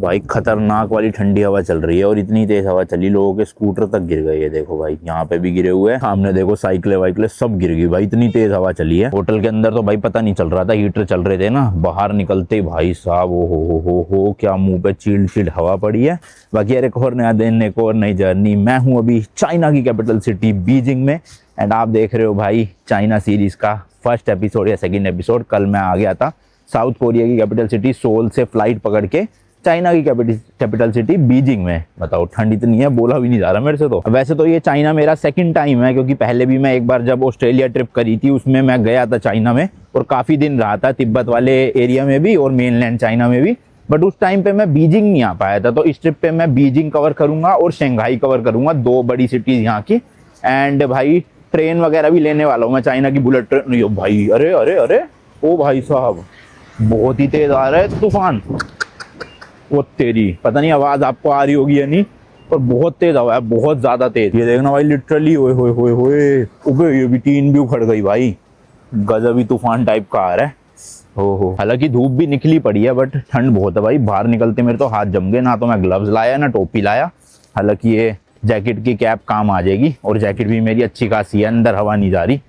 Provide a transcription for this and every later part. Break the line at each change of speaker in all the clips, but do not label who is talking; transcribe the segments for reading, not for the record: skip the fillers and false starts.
भाई खतरनाक वाली ठंडी हवा चल रही है और इतनी तेज हवा चली लोगों के स्कूटर तक गिर गए। ये देखो भाई, यहाँ पे भी गिरे हुए हैं, सामने देखो साइकिलें वाइकिलें सब गिर गई भाई, इतनी तेज हवा चली है। होटल के अंदर तो भाई पता नहीं चल रहा था, हीटर चल रहे थे ना, बाहर निकलते ही भाई साहब ओ हो क्या मुंह पे चिल्ड चिल्ड हवा पड़ी है। बाकी यार एक और नया दिन, एक और नई जर्नी। मैं हूँ अभी चाइना की कैपिटल सिटी बीजिंग में एंड आप देख रहे हो भाई चाइना सीरीज का फर्स्ट एपिसोड या सेकेंड एपिसोड। कल मैं आ गया था साउथ कोरिया की कैपिटल सिटी सोल से फ्लाइट पकड़ के चाइना की कैपिटल सिटी बीजिंग में। बताओ ठंड इतनी है, बोला भी नहीं जा रहा मेरे से। तो वैसे तो ये चाइना मेरा सेकंड टाइम है, क्योंकि पहले भी मैं एक बार जब ऑस्ट्रेलिया ट्रिप करी थी उसमें मैं गया था चाइना में और काफ़ी दिन रहा था, तिब्बत वाले एरिया में भी और मेनलैंड चाइना में भी। बट उस टाइम पे मैं बीजिंग नहीं आ पाया था, तो इस ट्रिप पे मैं बीजिंग कवर करूंगा और शंघाई कवर करूंगा, दो बड़ी सिटीज़ यहाँ की। एंड भाई ट्रेन वगैरह भी लेने वाला हूँ मैं, चाइना की बुलेट ट्रेन। भाई अरे अरे अरे ओ भाई साहब, बहुत ही तेज आ रहा है तूफान। वो तेरी, पता नहीं आवाज आपको आ रही होगी या नहीं, पर बहुत तेज हवा है, बहुत ज्यादा तेज। ये देखना भाई लिटरली ओए होए होए होए, उबे ये भी टीन भी उखड़ गई भाई, गजब ही तूफान टाइप का आ रहा है। हो हालांकि धूप भी निकली पड़ी है बट ठंड बहुत है भाई। बाहर निकलते मेरे तो हाथ जम गए, ना तो मैं ग्लव्स लाया ना टोपी लाया। हालांकि ये जैकेट की कैप काम आ जाएगी और जैकेट भी मेरी अच्छी खासी है, अंदर हवा नहीं जा रही,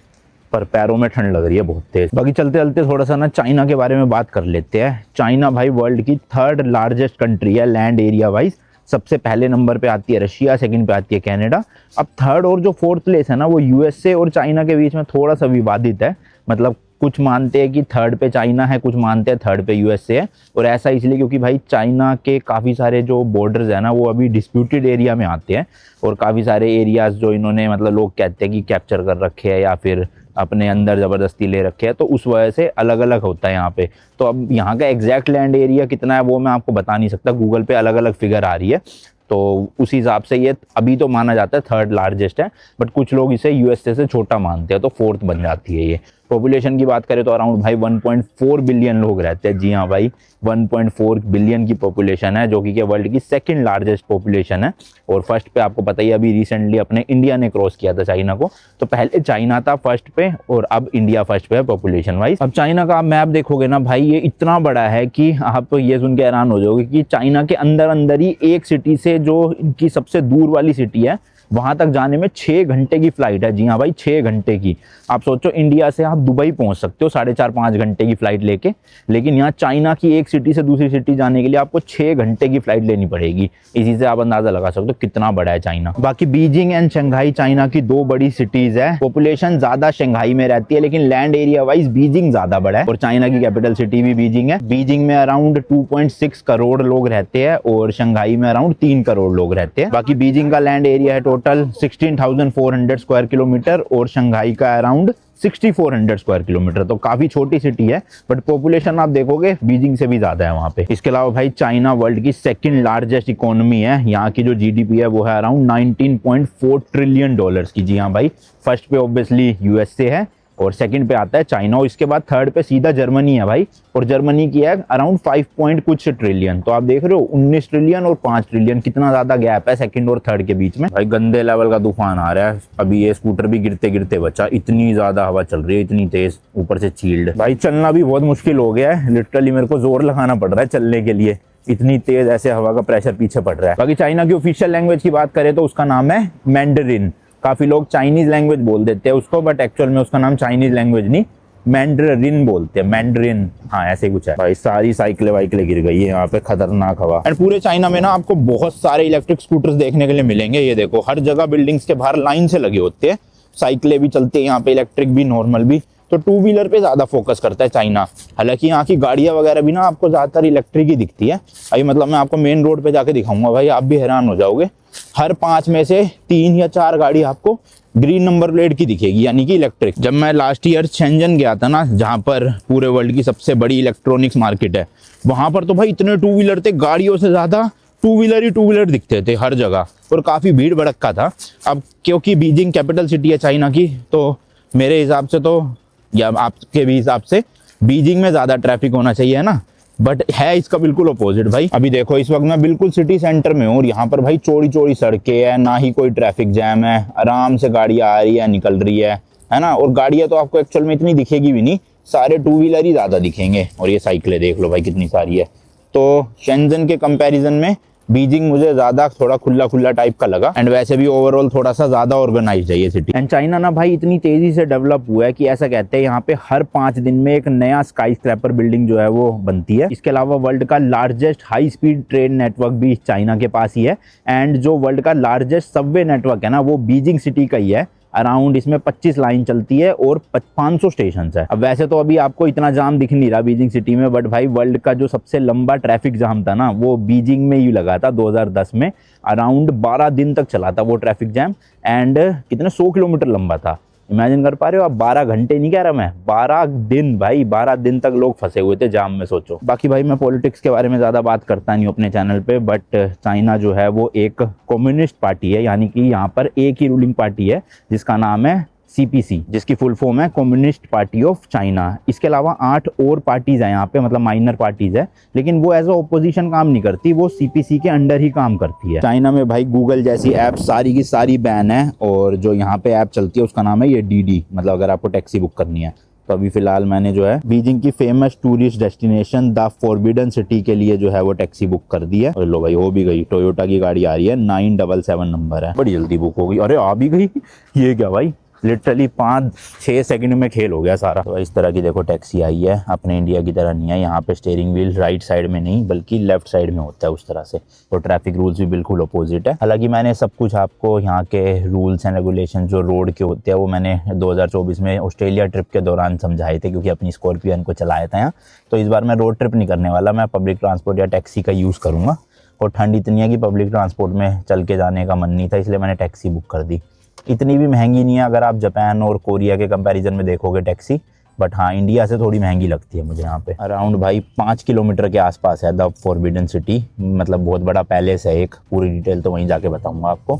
पर पैरों में ठंड लग रही है बहुत तेज। बाकी चलते चलते थोड़ा सा ना चाइना के बारे में बात कर लेते हैं। चाइना भाई वर्ल्ड की थर्ड लार्जेस्ट कंट्री है लैंड एरिया वाइज। सबसे पहले नंबर पे आती है रशिया, सेकंड पे आती है कनाडा। अब थर्ड और जो फोर्थ प्लेस है ना वो यूएसए और चाइना के बीच में थोड़ा सा विवादित है। मतलब कुछ मानते हैं कि थर्ड पे चाइना है, कुछ मानते हैं थर्ड पे यूएसए है। और ऐसा इसलिए क्योंकि भाई चाइना के काफ़ी सारे जो बॉर्डर्स है ना वो अभी डिस्प्यूटेड एरिया में आते हैं और काफ़ी सारे एरियाज जो इन्होंने मतलब लोग कहते हैं कि कैप्चर कर रखे हैं या फिर अपने अंदर ज़बरदस्ती ले रखे हैं, तो उस वजह से अलग अलग होता है यहाँ पे। तो अब यहाँ का एग्जैक्ट लैंड एरिया कितना है वो मैं आपको बता नहीं सकता, गूगल पे अलग अलग फिगर आ रही है, तो उस हिसाब से ये अभी तो माना जाता है थर्ड लार्जेस्ट है, बट कुछ लोग इसे यूएसए से छोटा मानते हैं, तो फोर्थ बन जाती है ये। पॉपुलेशन की बात करें तो अराउंड भाई 1.4 बिलियन लोग रहते हैं। जी हाँ भाई 1.4 बिलियन की पॉपुलेशन है, जो कि वर्ल्ड की सेकंड लार्जेस्ट पॉपुलेशन है। और फर्स्ट पे आपको पता ही अभी रिसेंटली अपने इंडिया ने क्रॉस किया था चाइना को, तो पहले चाइना था फर्स्ट पे और अब इंडिया फर्स्ट पे है पॉपुलेशन वाइज। अब चाइना का आप मैप देखोगे ना भाई, ये इतना बड़ा है कि आप ये सुन के हैरान हो जाओगे कि चाइना के अंदर अंदर ही एक सिटी से जो इनकी सबसे दूर वाली सिटी है वहां तक जाने में 6 घंटे की फ्लाइट है। जी हाँ भाई 6 घंटे की। आप सोचो इंडिया से आप दुबई पहुंच सकते हो 4.5-5 घंटे की फ्लाइट लेके, लेकिन यहाँ चाइना की एक सिटी से दूसरी सिटी जाने के लिए आपको 6 घंटे की फ्लाइट लेनी पड़ेगी। इसी से आप अंदाजा लगा सकते हो कितना बड़ा है चाइना। बाकी बीजिंग एंड शंघाई चाइना की दो बड़ी सिटीज है। पॉपुलेशन ज्यादा शंघाई में रहती है, लेकिन लैंड एरिया वाइज बीजिंग ज्यादा बड़ा है और चाइना की कैपिटल सिटी भी बीजिंग है। बीजिंग में अराउंड 2.6 करोड़ लोग रहते हैं और शंघाई में अराउंड 3 करोड़ लोग रहते हैं। बाकी बीजिंग का लैंड एरिया है टोटल 16,400 स्क्वायर किलोमीटर और शंघाई का अराउंड 6,400 स्क्वायर किलोमीटर। तो काफी छोटी सिटी है, बट पॉपुलेशन आप देखोगे बीजिंग से भी ज्यादा है वहां पे। इसके अलावा भाई चाइना वर्ल्ड की सेकंड लार्जेस्ट इकोनॉमी है। यहाँ की जो जीडीपी है वो है अराउंड 19.4 ट्रिलियन डॉलर्स की। जी हाँ भाई, फर्स्ट पे ऑब्वियसली यूएसए है और सेकंड पे आता है चाइना और इसके बाद थर्ड पे सीधा जर्मनी है भाई, और जर्मनी की है अराउंड 5 पॉइंट कुछ ट्रिलियन। तो आप देख रहे हो 19 ट्रिलियन और 5 ट्रिलियन, कितना ज्यादा गैप है सेकंड और थर्ड के बीच में। भाई गंदे लेवल का तूफान आ रहा है, अभी ये स्कूटर भी गिरते गिरते बचा, इतनी ज्यादा हवा चल रही है, इतनी तेज, ऊपर से चील्ड। भाई चलना भी बहुत मुश्किल हो गया है, लिटरली मेरे को जोर लगाना पड़ रहा है चलने के लिए, इतनी तेज ऐसे हवा का प्रेशर पीछे पड़ रहा है। बाकी चाइना की ऑफिशियल लैंग्वेज की बात करें तो उसका नाम है मैंडरिन। काफी लोग चाइनीज लैंग्वेज बोल देते हैं उसको, बट एक्चुअल में उसका नाम चाइनीज लैंग्वेज नहीं मैंडरिन बोलते हैं, मैंडरिन, हाँ ऐसे कुछ है। भाई सारी साइकिलें वाइकिलें गिर गई है यहाँ पे, खतरनाक हवा। एंड पूरे चाइना में ना आपको बहुत सारे इलेक्ट्रिक स्कूटर्स देखने के लिए मिलेंगे। ये देखो हर जगह बिल्डिंग्स के बाहर लाइन से लगे होते हैं, साइकिलें भी चलती है यहाँ पे, इलेक्ट्रिक भी नॉर्मल भी। तो टू व्हीलर पे ज्यादा फोकस करता है चाइना। हालांकि यहाँ की गाड़ियां वगैरह भी ना आपको ज्यादातर इलेक्ट्रिक ही दिखती है। अभी मतलब मैं आपको मेन रोड पे जाके दिखाऊंगा भाई, आप भी हैरान हो जाओगे। हर 5 में से 3 या 4 गाड़ी आपको ग्रीन नंबर प्लेट की दिखेगी, यानी कि इलेक्ट्रिक। जब मैं लास्ट ईयर शेंजन गया था ना, जहाँ पर पूरे वर्ल्ड की सबसे बड़ी इलेक्ट्रॉनिक्स मार्केट है, वहां पर तो भाई इतने टू व्हीलर थे, गाड़ियों से ज्यादा टू व्हीलर दिखते थे हर जगह और काफी भीड़ भड़क्का था। अब क्योंकि बीजिंग कैपिटल सिटी है चाइना की, तो मेरे हिसाब से तो या आपके भी हिसाब से बीजिंग में ज्यादा ट्रैफिक होना चाहिए, है ना, बट है इसका बिल्कुल अपोजिट भाई। अभी देखो इस वक्त मैं बिल्कुल सिटी सेंटर में हूँ और यहाँ पर भाई चौड़ी चौड़ी सड़कें है, ना ही कोई ट्रैफिक जैम है, आराम से गाड़ियाँ आ रही है निकल रही है ना। और गाड़ियाँ तो आपको एक्चुअल में इतनी दिखेगी भी नहीं, सारे टू व्हीलर ही ज्यादा दिखेंगे। और ये साइकिलें देख लो भाई कितनी सारी है, तो शेंजन के कंपैरिजन में बीजिंग मुझे ज़्यादा थोड़ा खुला खुला टाइप का लगा, एंड वैसे भी ओवरऑल थोड़ा सा ज़्यादा ऑर्गेनाइज है ये सिटी। एंड चाइना ना भाई इतनी तेज़ी से डेवलप हुआ है कि ऐसा कहते हैं यहाँ पे हर 5 दिन में एक नया स्काई स्क्रैपर बिल्डिंग जो है वो बनती है। इसके अलावा वर्ल्ड का largest high speed train network भी चाइना के पास ही है, एंड जो वर्ल्ड का लार्जेस्ट सबवे नेटवर्क है ना वो बीजिंग सिटी का ही है। अराउंड इसमें 25 लाइन चलती है और 500 स्टेशन है। अब वैसे तो अभी आपको इतना जाम दिख नहीं रहा बीजिंग सिटी में, बट भाई वर्ल्ड का जो सबसे लंबा ट्रैफिक जाम था ना वो बीजिंग में ही लगा था 2010 में। अराउंड 12 दिन तक चला था वो ट्रैफिक जैम, एंड कितने 100 किलोमीटर लंबा था। इमेजिन कर पा रहे हो आप, 12 घंटे नहीं कह रहा मैं, 12 दिन भाई, 12 दिन तक लोग फंसे हुए थे जाम में, सोचो। बाकी भाई मैं पॉलिटिक्स के बारे में ज़्यादा बात करता नहीं अपने चैनल पे, बट चाइना जो है वो एक कम्युनिस्ट पार्टी है, यानी कि यहाँ पर एक ही रूलिंग पार्टी है जिसका नाम है CPC, जिसकी फुल फॉर्म है कम्युनिस्ट पार्टी ऑफ चाइना। इसके अलावा 8 और पार्टीज हैं यहाँ पे, मतलब माइनर पार्टीज है, लेकिन वो एज अ ओपोजिशन काम नहीं करती, वो CPC के अंडर ही काम करती है। चाइना में भाई गूगल जैसी ऐप सारी की सारी बैन है, और जो यहाँ पे ऐप चलती है उसका नाम है ये DD, मतलब अगर आपको टैक्सी बुक करनी है। तो अभी फिलहाल मैंने जो है बीजिंग की famous tourist destination the forbidden city के लिए जो है वो टैक्सी बुक कर दी है। और लो भाई हो भी गई, टोयोटा की गाड़ी आ रही है, 977 नंबर है, बड़ी जल्दी बुक हो गई। अरे आ भी गई, ये क्या भाई, लिटरली 5-6 सेकंड में खेल हो गया सारा। तो इस तरह की देखो टैक्सी आई है, अपने इंडिया की तरह नहीं है। यहाँ पे स्टीयरिंग व्हील राइट साइड में नहीं बल्कि लेफ्ट साइड में होता है उस तरह से, तो ट्रैफिक रूल्स भी बिल्कुल अपोजिट है। हालांकि मैंने सब कुछ आपको यहाँ के रूल्स एंड रेगुलेशन जो रोड के होते हैं वो मैंने 2024 में ऑस्ट्रेलिया ट्रिप के दौरान समझाए थे, क्योंकि अपनी स्कॉर्पियन को चलाया था यहाँ। तो इस बार मैं रोड ट्रिप नहीं करने वाला, मैं पब्लिक ट्रांसपोर्ट या टैक्सी का यूज़ करूँगा। और ठंड इतनी है कि पब्लिक ट्रांसपोर्ट में चल के जाने का मन नहीं था, इसलिए मैंने टैक्सी बुक कर दी। इतनी भी महंगी नहीं है अगर आप जापान और कोरिया के कंपैरिजन में देखोगे टैक्सी, बट हाँ इंडिया से थोड़ी महंगी लगती है मुझे यहाँ पे। अराउंड भाई 5 किलोमीटर के आसपास है द फॉरबिडन सिटी, मतलब बहुत बड़ा पैलेस है एक, पूरी डिटेल तो वहीं जाके बताऊंगा आपको।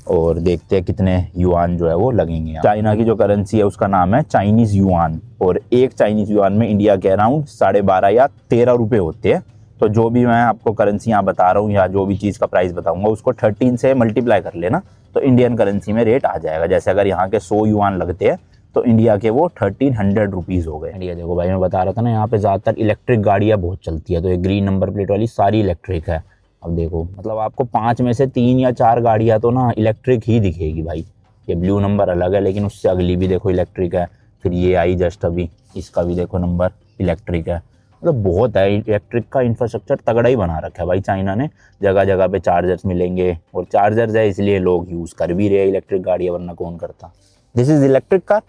और देखते हैं कितने युआन जो है वो लगेंगे। चाइना की जो करेंसी है उसका नाम है चाइनीज़ युआन, और एक चाइनीज़ युआन में इंडिया के अराउंड 12.5 या 13 रुपये होते हैं। तो जो भी मैं आपको करेंसी यहाँ बता रहा हूँ या जो भी चीज़ का प्राइस बताऊंगा उसको 13 से मल्टीप्लाई कर लेना, तो इंडियन करेंसी में रेट आ जाएगा। जैसे अगर यहाँ के 100 युआन लगते हैं तो इंडिया के वो 1300 रुपीज़ हो गए। इंडिया देखो भाई, मैं बता रहा था ना यहाँ पे ज़्यादातर इलेक्ट्रिक गाड़ियाँ बहुत चलती है, तो ये ग्रीन नंबर प्लेट वाली सारी इलेक्ट्रिक है। अब देखो मतलब आपको 5 में से 3 या 4 गाड़ियाँ तो ना इलेक्ट्रिक ही दिखेगी भाई। ये ब्लू नंबर अलग है, लेकिन उससे अगली भी देखो इलेक्ट्रिक है। फिर ये आई जस्ट अभी, इसका भी देखो नंबर इलेक्ट्रिक है। मतलब बहुत है, इलेक्ट्रिक का इंफ्रास्ट्रक्चर तगड़ा ही बना रखा है भाई चाइना ने। जगह जगह पे चार्जर्स मिलेंगे, और चार्जर्स है इसलिए लोग यूज़ कर भी रहे हैं इलेक्ट्रिक गाड़ियाँ, वरना कौन करता। This is electric car,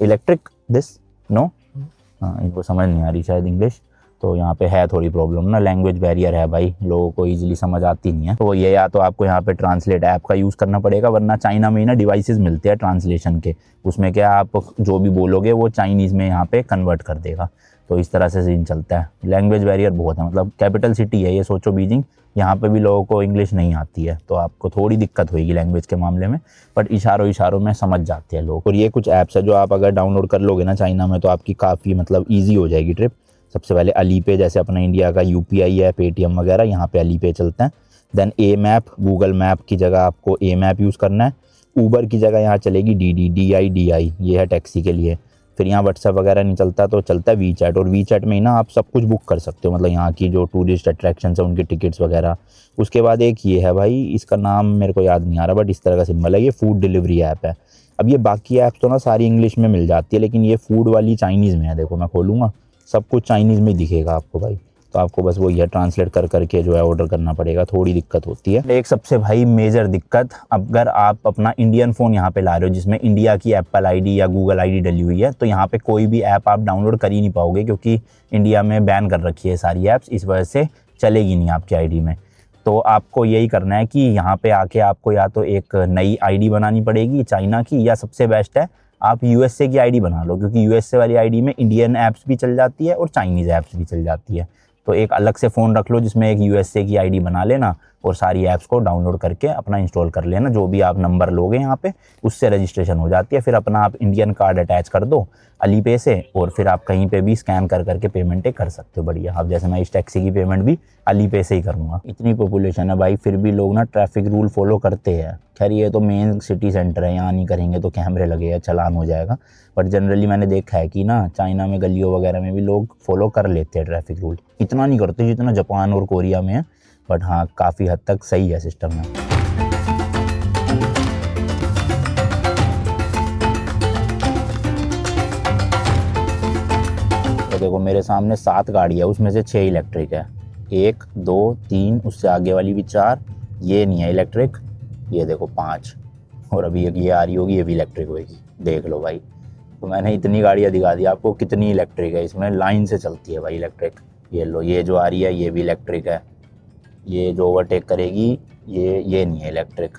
electric this no, हाँ इनको समझ नहीं आ रही शायद इंग्लिश, तो यहाँ पे है थोड़ी प्रॉब्लम ना, लैंग्वेज बैरियर है भाई, लोगों को इजीली समझ आती नहीं है। तो ये या तो आपको यहाँ पे ट्रांसलेट ऐप का यूज़ करना पड़ेगा, वरना चाइना में ही ना डिवाइसेस मिलते हैं ट्रांसलेशन के, उसमें क्या आप जो भी बोलोगे वो चाइनीज़ में यहाँ पे कन्वर्ट कर देगा। तो इस तरह से सीन चलता है। लैंग्वेज बैरियर बहुत है, मतलब कैपिटल सिटी है ये, सोचो बीजिंग, यहाँ पे भी लोगों को इंग्लिश नहीं आती है, तो आपको थोड़ी दिक्कत होगी लैंग्वेज के मामले में, बट इशारों में समझ जाते हैं लोग। और ये कुछ ऐप्स है जो आप अगर डाउनलोड कर लोगे ना चाइना में, तो आपकी काफ़ी मतलब ईजी हो जाएगी ट्रिप। सबसे पहले अली पे, जैसे अपना इंडिया का UPI है, पेटीएम वगैरह, यहाँ पे अली पे चलते हैं। देन ए मैप, गूगल मैप की जगह आपको ए मैप यूज़ करना है। ऊबर की जगह यहाँ चलेगी DI, ये है टैक्सी के लिए। फिर यहाँ व्हाट्सएप वगैरह नहीं चलता, तो चलता है वीचैट, और वीचैट में ही ना आप सब कुछ बुक कर सकते हो, मतलब यहाँ की जो टूरिस्ट अट्रैक्शंस है उनकी टिकट्स वगैरह। उसके बाद एक ये है भाई, इसका नाम मेरे को याद नहीं आ रहा, बट इस तरह का सिंबल है, ये फूड डिलीवरी ऐप है। अब ये बाकी ऐप्स तो ना सारी इंग्लिश में मिल जाती है, लेकिन ये फूड वाली चाइनीज़ में है। देखो मैं खोलूँगा, सब कुछ चाइनीज़ में दिखेगा आपको भाई, तो आपको बस वो ये ट्रांसलेट कर करके जो है ऑर्डर करना पड़ेगा, थोड़ी दिक्कत होती है। एक सबसे भाई मेजर दिक्कत, अगर आप अपना इंडियन फ़ोन यहाँ पे ला रहे हो जिसमें इंडिया की एप्पल ID या गूगल ID डली हुई है, तो यहाँ पे कोई भी ऐप आप डाउनलोड कर ही नहीं पाओगे, क्योंकि इंडिया में बैन कर रखी है सारी ऐप्स, इस वजह से चलेगी नहीं आपकी ID में। तो आपको यही करना है कि यहाँ पे आके आपको या तो एक नई ID बनानी पड़ेगी चाइना की, या सबसे बेस्ट है आप USA की ID बना लो, क्योंकि USA वाली ID में इंडियन ऐप्स भी चल जाती है और चाइनीज़ ऐप्स भी चल जाती है। तो एक अलग से फ़ोन रख लो जिसमें एक USA की ID बना लेना, और सारी ऐप्स को डाउनलोड करके अपना इंस्टॉल कर लेना। जो भी आप नंबर लोगे यहाँ पे उससे रजिस्ट्रेशन हो जाती है। फिर अपना आप इंडियन कार्ड अटैच कर दो अली पे से, और फिर आप कहीं पे भी स्कैन कर करके पेमेंटें कर सकते हो बढ़िया। अब जैसे मैं इस टैक्सी की पेमेंट भी अली पे से ही करूँगा। इतनी पॉपुलेशन है भाई, फिर भी लोग ना ट्रैफिक रूल फॉलो करते हैं। खैर ये तो मेन सिटी सेंटर है, यहाँ नहीं करेंगे तो कैमरे लगेगा, चालान हो जाएगा। बट जनरली मैंने देखा है कि ना चाइना में गलियों वगैरह में भी लोग फॉलो कर लेते हैं ट्रैफिक रूल, इतना नहीं करते जितना जापान और कोरिया में है, बट हाँ काफ़ी हद तक सही है सिस्टम में। तो देखो मेरे सामने 7 गाड़ी है, उसमें से 6 इलेक्ट्रिक है, 1 2 3, उससे आगे वाली भी 4, ये नहीं है इलेक्ट्रिक, ये देखो 5, और अभी एक ये आ रही होगी, ये भी इलेक्ट्रिक होगी, देख लो भाई। तो मैंने इतनी गाड़ियाँ दिखा दी आपको, कितनी इलेक्ट्रिक है, इसमें लाइन से चलती है भाई इलेक्ट्रिक। ये लो, ये जो आ रही है ये भी इलेक्ट्रिक है, ये जो ओवरटेक करेगी ये नहीं है इलेक्ट्रिक,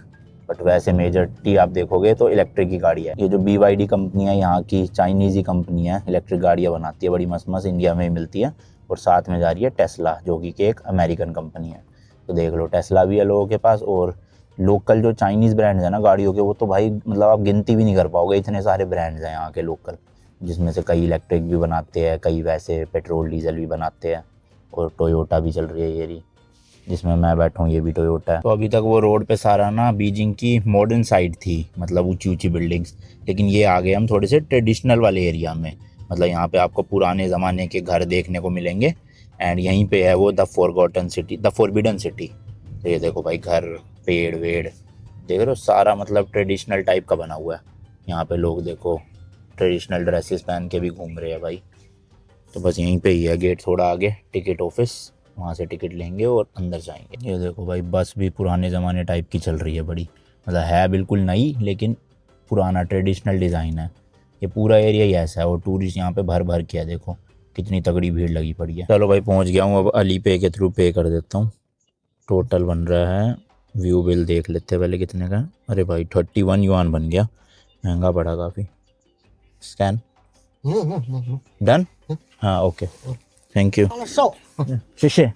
बट वैसे मेजॉरिटी आप देखोगे तो इलेक्ट्रिक की गाड़ी है। ये जो BYD कंपनी है यहाँ की, चाइनीज़ ही कंपनी है, इलेक्ट्रिक गाड़ियाँ बनाती है, बड़ी मस्त मस्त, इंडिया में ही मिलती है। और साथ में जा रही है टेस्ला, जो कि एक अमेरिकन कंपनी है। तो देख लो टेस्ला भी है लोगों के पास, और लोकल जो चाइनीज़ ब्रांड्स हैं ना गाड़ियों के, वो तो भाई मतलब आप गिनती भी नहीं कर पाओगे, इतने सारे ब्रांड्स हैं यहाँ के लोकल, जिसमें से कई इलेक्ट्रिक भी बनाते हैं, कई वैसे पेट्रोल डीजल भी बनाते हैं। और टोयोटा भी चल रही है, ये रही जिसमें मैं बैठा हूँ, ये भी टोयोटा है। तो अभी तक वो रोड पे सारा ना बीजिंग की मॉडर्न साइड थी, मतलब ऊंची ऊंची बिल्डिंग्स, लेकिन ये आ गए हम थोड़े से ट्रेडिशनल वाले एरिया में, मतलब यहाँ पे आपको पुराने ज़माने के घर देखने को मिलेंगे। एंड यहीं पे है वो the forgotten city, the forbidden city. तो ये देखो भाई घर, पेड़ वेड़ देख रहे हो, सारा मतलब ट्रेडिशनल टाइप का बना हुआ है। यहाँ पे लोग देखो ट्रेडिशनल ड्रेसेस पहन के भी घूम रहे हैं भाई। तो बस यहीं पे ही है गेट, थोड़ा आगे टिकट ऑफिस, वहाँ से टिकट लेंगे और अंदर जाएंगे। ये देखो भाई बस भी पुराने ज़माने टाइप की चल रही है, बड़ी मतलब है बिल्कुल नई, लेकिन पुराना ट्रेडिशनल डिज़ाइन है। ये पूरा एरिया ही ऐसा है, और टूरिस्ट यहाँ पे भर भर के है, देखो कितनी तगड़ी भीड़ लगी पड़ी है। चलो भाई पहुँच गया हूँ, अब अली पे के थ्रू पे कर देता हूँ। टोटल बन रहा है, व्यू बिल देख लेते हैं पहले कितने का है। अरे भाई 31 युआन बन गया, महंगा पड़ा काफ़ी। स्कैन डन, हाँ ओके थैंक यू शीशे।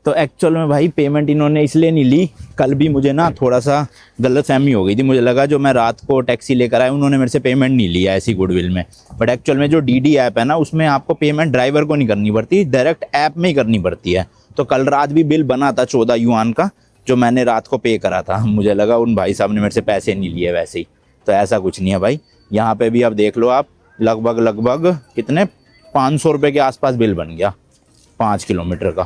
तो एक्चुअल में भाई पेमेंट इन्होंने इसलिए नहीं ली, कल भी मुझे ना थोड़ा सा गलतफहमी हो गई थी, मुझे लगा जो मैं रात को टैक्सी लेकर आया उन्होंने मेरे से पेमेंट नहीं लिया ऐसी गुडविल में। बट एक्चुअल में जो DD ऐप है ना, उसमें आपको पेमेंट ड्राइवर को नहीं करनी पड़ती, डायरेक्ट ऐप में ही करनी पड़ती है। तो कल रात भी बिल बना था 14 युआन का, जो मैंने रात को पे करा था। मुझे लगा उन भाई साहब ने मेरे से पैसे नहीं लिए वैसे ही, तो ऐसा कुछ नहीं है भाई। यहाँ पे भी अब देख लो आप, लगभग कितने 500 रुपये के आसपास बिल बन गया 5 किलोमीटर का।